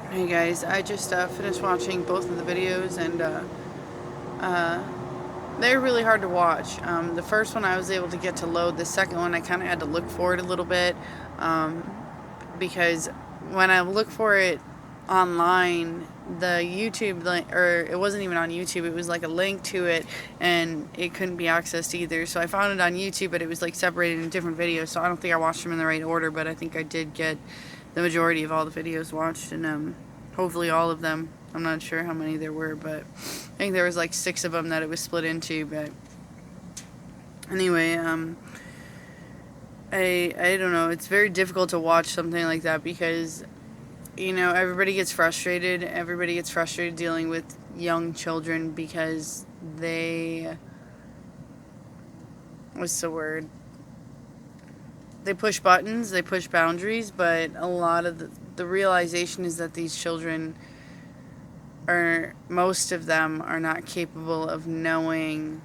Hey guys, I just finished watching both of the videos and uh, they're really hard to watch. The first one I was able to get to load. The second one I kind of had to look for it a little bit um, because when I look for it online, the YouTube link, or it wasn't even on YouTube, it was like a link to it and it couldn't be accessed either. So I found it on YouTube, but it was like separated in different videos. So I don't think I watched them in the right order, but I think I did get the majority of all the videos watched and hopefully all of them. I'm not sure how many there were, but I think there was like 6 of them that it was split into. But anyway, I don't know. It's very difficult to watch something like that because everybody gets frustrated. Everybody gets frustrated dealing with young children because what's the word? They push buttons, they push boundaries, but a lot of the realization is that these children most of them are not capable of knowing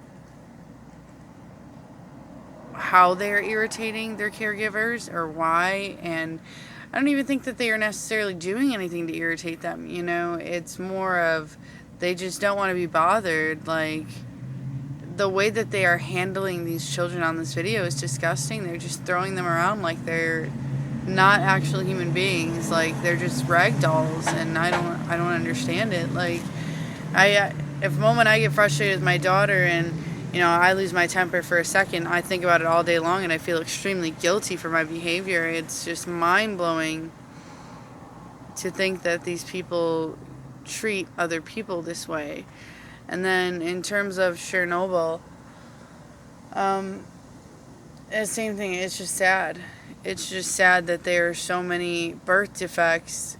how they're irritating their caregivers or why. And I don't even think that they are necessarily doing anything to irritate them. It's more of they just don't want to be bothered. Like, the way that they are handling these children on this video is disgusting. They're just throwing them around like they're not actual human beings. Like, they're just rag dolls, and I don't understand it. Like, if a moment I get frustrated with my daughter and I lose my temper for a second, I think about it all day long and I feel extremely guilty for my behavior. It's just mind blowing to think that these people treat other people this way. And then in terms of Chernobyl, the same thing. It's just sad. It's just sad that there are so many birth defects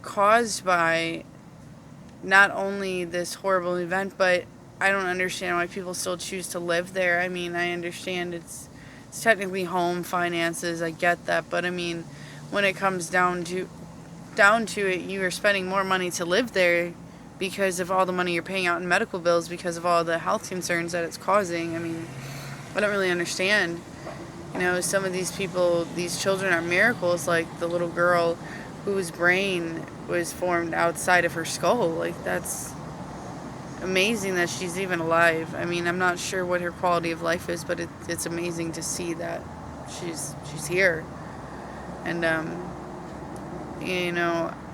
caused by not only this horrible event, but I don't understand why people still choose to live there. I mean, I understand it's technically home finances. I get that, but I mean, when it comes down to it, you are spending more money to live there because of all the money you're paying out in medical bills because of all the health concerns that it's causing. I mean, I don't really understand. Some of these people, these children are miracles, like the little girl whose brain was formed outside of her skull. Like, that's amazing that she's even alive. I mean, I'm not sure what her quality of life is, but it's amazing to see that she's here. And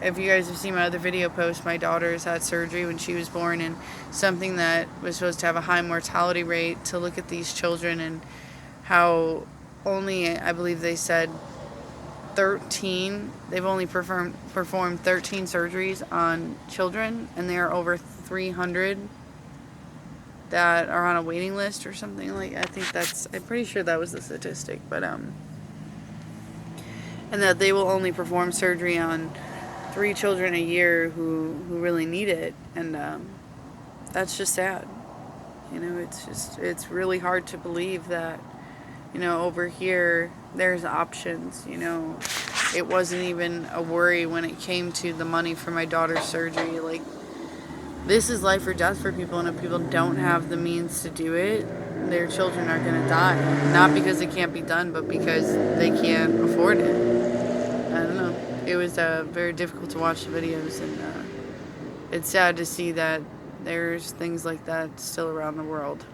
if you guys have seen my other video post, my daughter's had surgery when she was born, and something that was supposed to have a high mortality rate, to look at these children and how only, I believe they said 13, they've only performed 13 surgeries on children, and there are over 300 that are on a waiting list or something. Like, I'm pretty sure that was the statistic, but and that they will only perform surgery on 3 children a year who really need it. And that's just sad. It's really hard to believe that over here there's options. It wasn't even a worry when it came to the money for my daughter's surgery. Like, this is life or death for people, and if people don't have the means to do it, their children are going to die. Not because it can't be done, but because they can't afford it. I don't know. It was very difficult to watch the videos, and it's sad to see that there's things like that still around the world.